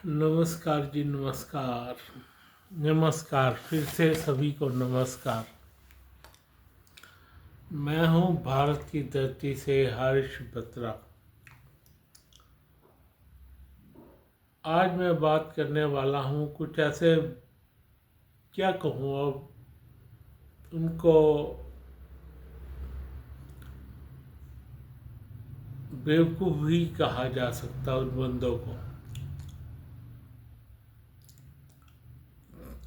नमस्कार जी, नमस्कार। नमस्कार, फिर से सभी को नमस्कार। मैं हूँ भारत की धरती से हर्ष बत्रा। आज मैं बात करने वाला हूँ कुछ ऐसे, क्या कहूँ अब, उनको बेवकूफ़ ही कहा जा सकता उन बंदों को।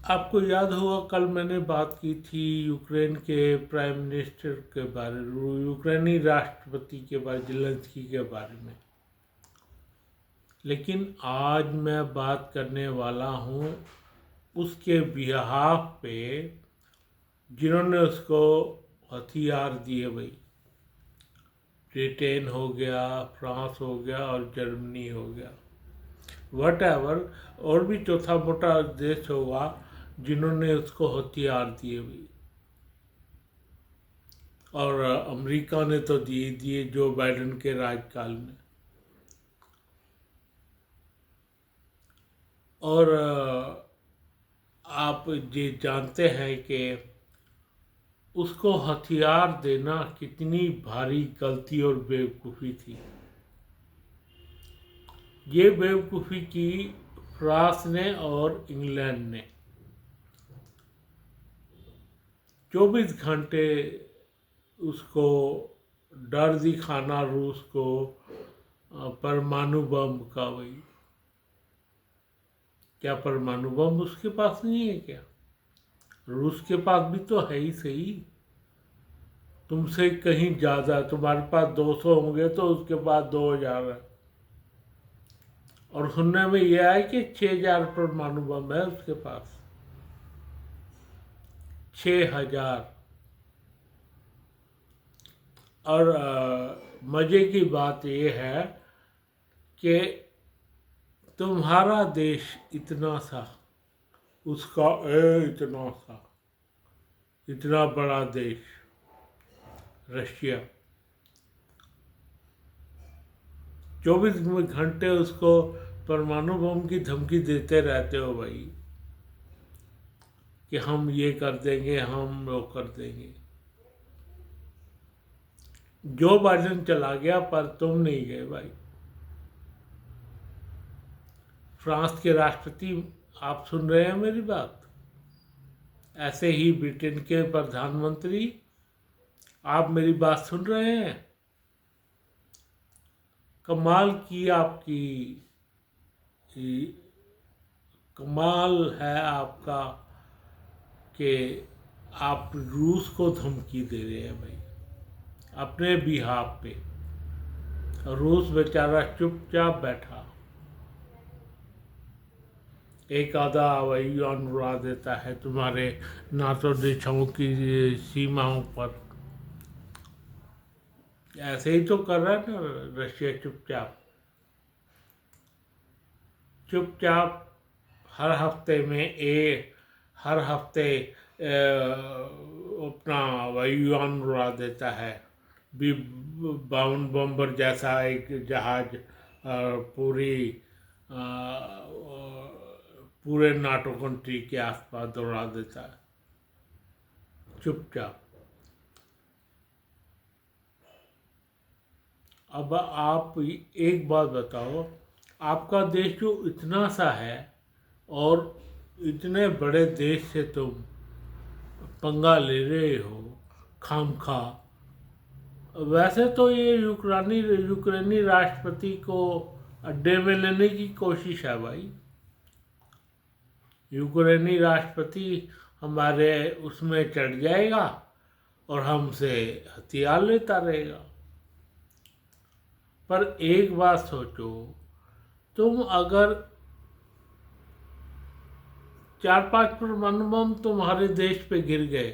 आपको याद होगा कल मैंने बात की थी यूक्रेन के प्राइम मिनिस्टर के बारे में, यूक्रेनी राष्ट्रपति के बारे, ज़ेलेंस्की के बारे में। लेकिन आज मैं बात करने वाला हूँ उसके बिहाफ पे जिन्होंने उसको हथियार दिए भाई। ब्रिटेन हो गया, फ्रांस हो गया और जर्मनी हो गया, वट एवर, और भी चौथा मोटा देश होगा जिन्होंने उसको हथियार दिए भाई। और अमेरिका ने तो दिए दिए जो बाइडेन के राजकाल में। और आप ये जानते हैं कि उसको हथियार देना कितनी भारी गलती और बेवकूफ़ी थी। ये बेवकूफ़ी की फ्रांस ने और इंग्लैंड ने। 24 घंटे उसको डर दिखाना रूस को परमाणु बम का भाई। क्या परमाणु बम उसके पास नहीं है क्या? रूस के पास भी तो है ही सही। तुमसे कहीं ज़्यादा, तुम्हारे पास 200 होंगे तो उसके पास 2000 है। और सुनने में यह आया कि 6000 परमाणु बम है उसके पास। 6000। और मज़े की बात यह है कि तुम्हारा देश इतना सा, उसका इतना सा, इतना बड़ा देश रशिया, 24 घंटे उसको परमाणु बम की धमकी देते रहते हो भाई कि हम ये कर देंगे, हम वो कर देंगे। जो बाइडेन चला गया पर तुम नहीं गए भाई। फ्रांस के राष्ट्रपति, आप सुन रहे हैं मेरी बात? ऐसे ही ब्रिटेन के प्रधानमंत्री, आप मेरी बात सुन रहे हैं? कमाल की आपकी, कमाल है आपका कि आप रूस को धमकी दे रहे हैं भाई अपने बिहाफ पे। रूस बेचारा चुपचाप बैठा, एक आधा वही उड़ा देता है तुम्हारे नाटो देशों की सीमाओं पर। ऐसे ही तो कर रहा है ना रशिया, चुपचाप चुपचाप। हर हफ्ते अपना वायुयान उड़ा देता है। भी बाउंड बम्बर जैसा एक जहाज पूरी पूरे नाटो कंट्री के आसपास दौड़ा देता है चुपचाप। अब आप एक बात बताओ, आपका देश जो इतना सा है और इतने बड़े देश से तुम पंगा ले रहे हो खामखा। वैसे तो ये यूक्रेनी राष्ट्रपति को अड्डे में लेने की कोशिश है भाई। यूक्रेनी राष्ट्रपति हमारे उसमें चढ़ जाएगा और हमसे हथियार लेता रहेगा। पर एक बात सोचो, तुम अगर 4-5 परमाणु बम तुम्हारे देश पे गिर गए,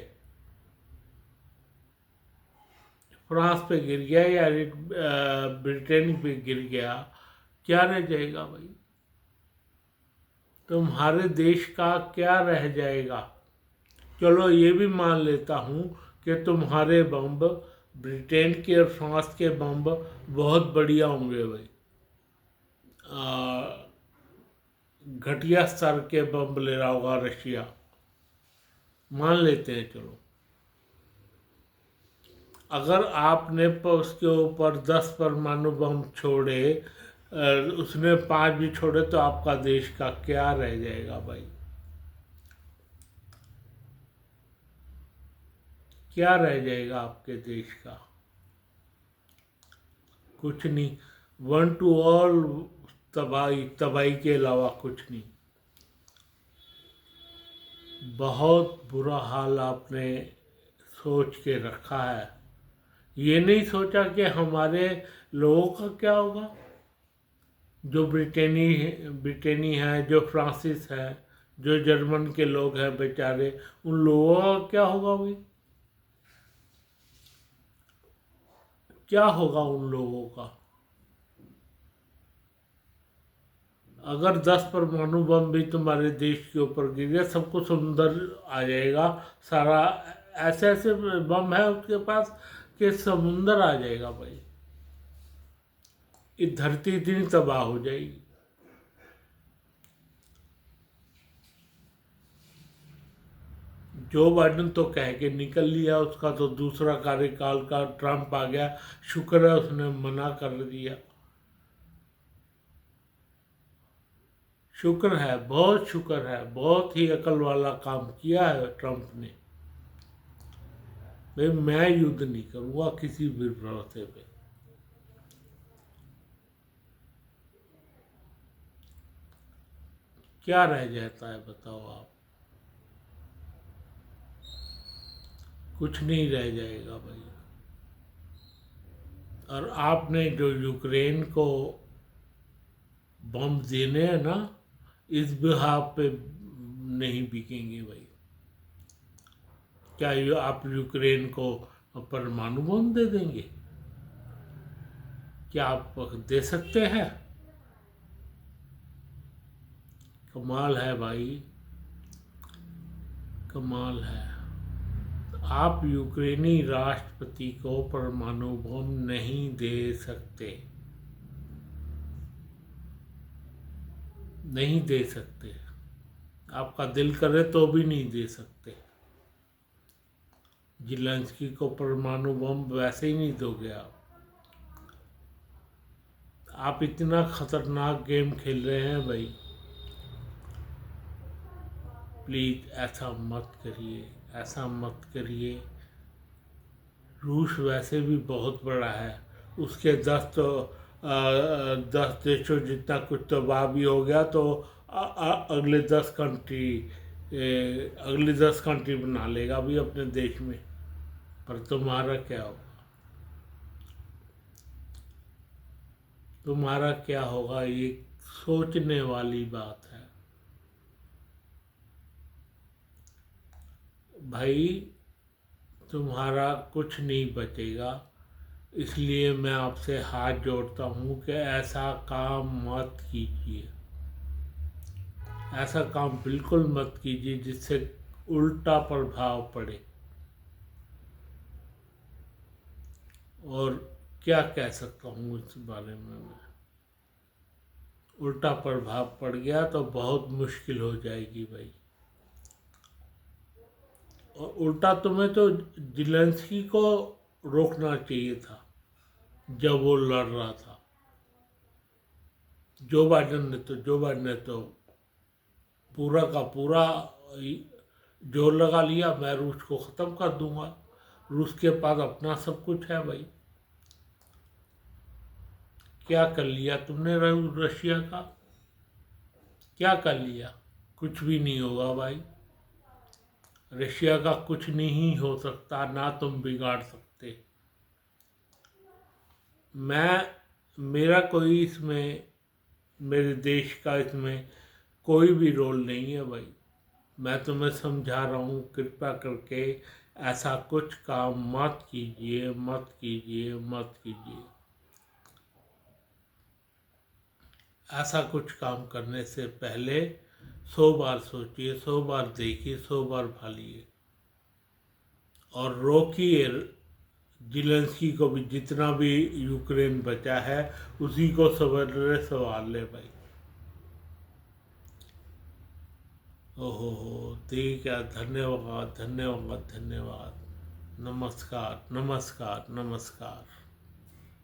फ्रांस पे गिर गया या ब्रिटेन पे गिर गया, क्या रह जाएगा भाई? तुम्हारे देश का क्या रह जाएगा? चलो ये भी मान लेता हूँ कि तुम्हारे बम, ब्रिटेन के और फ्रांस के बम, बहुत बढ़िया होंगे भाई। घटिया स्तर के बम ले रहा होगा रशिया, मान लेते हैं चलो। अगर आपने उसके ऊपर 10 परमाणु बम छोड़े, उसने 5 भी छोड़े, तो आपका देश का क्या रह जाएगा भाई? क्या रह जाएगा आपके देश का? कुछ नहीं। वन टू ऑल, तबाही तबाही के अलावा कुछ नहीं। बहुत बुरा हाल आपने सोच के रखा है। ये नहीं सोचा कि हमारे लोगों का क्या होगा, जो ब्रिटेनी है, जो फ्रांसिस है, जो जर्मन के लोग हैं बेचारे, उन लोगों का क्या होगा भाई? क्या होगा उन लोगों का? अगर 10 परमाणु बम भी तुम्हारे देश के ऊपर गिर गया, सबको सुंदर आ जाएगा सारा। ऐसे ऐसे बम है उसके पास कि समुंदर आ जाएगा भाई। ये धरती इतनी तबाह हो जाएगी। जो बाइडन तो कह के निकल लिया, उसका तो दूसरा कार्यकाल का ट्रंप आ गया, शुक्र है उसने मना कर दिया। शुक्र है, बहुत शुक्र है, बहुत ही अकल वाला काम किया है ट्रंप ने। भाई मैं युद्ध नहीं करूंगा किसी भी भरोसे पे। क्या रह जाता है बताओ आप? कुछ नहीं रह जाएगा भाई। और आपने जो यूक्रेन को बम देने हैं ना, इस बिहाफ पे नहीं बिकेंगे भाई। क्या आप यूक्रेन को परमाणु बम दे देंगे? क्या आप दे सकते हैं? कमाल है भाई, कमाल है। आप यूक्रेनी राष्ट्रपति को परमाणु बम नहीं दे सकते, नहीं दे सकते। आपका दिल करे तो भी नहीं दे सकते। ज़ेलेंस्की को परमाणु बम वैसे ही नहीं दोगे आप। आप इतना खतरनाक गेम खेल रहे हैं भाई। प्लीज़ ऐसा मत करिए, ऐसा मत करिए। रूस वैसे भी बहुत बड़ा है, उसके 10 देशों जितना कुछ तबाह भी हो गया तो अगले 10 कंट्री बना लेगा भी अपने देश में। पर तुम्हारा क्या होगा? तुम्हारा क्या होगा, ये सोचने वाली बात है भाई। तुम्हारा कुछ नहीं बचेगा। इसलिए मैं आपसे हाथ जोड़ता हूँ कि ऐसा काम मत कीजिए। ऐसा काम बिल्कुल मत कीजिए जिससे उल्टा प्रभाव पड़े। और क्या कह सकता हूँ इस बारे में मैं? उल्टा प्रभाव पड़ गया तो बहुत मुश्किल हो जाएगी भाई। और उल्टा तुम्हें तो ज़ेलेंस्की को रोकना चाहिए था जब वो लड़ रहा था। जो बाइडन ने तो पूरा का पूरा जोर लगा लिया, मैं रूस को ख़त्म कर दूंगा। रूस के पास अपना सब कुछ है भाई। क्या कर लिया तुमने रशिया का? क्या कर लिया? कुछ भी नहीं होगा भाई। रशिया का कुछ नहीं हो सकता, ना तुम बिगाड़ सकते। मेरा कोई इसमें, मेरे देश का इसमें कोई भी रोल नहीं है भाई। मैं तुम्हें समझा रहा हूँ, कृपया करके ऐसा कुछ काम मत कीजिए, मत कीजिए, मत कीजिए। ऐसा कुछ काम करने से पहले 100 बार सोचिए, 100 बार देखिए, 100 बार भालिए और रोकिए। ज़ेलेंस्की को भी, जितना भी यूक्रेन बचा है उसी को सवेरे संभाल ले भाई। ओहो, ठीक है, धन्यवाद, धन्यवाद, धन्यवाद। नमस्कार, नमस्कार, नमस्कार।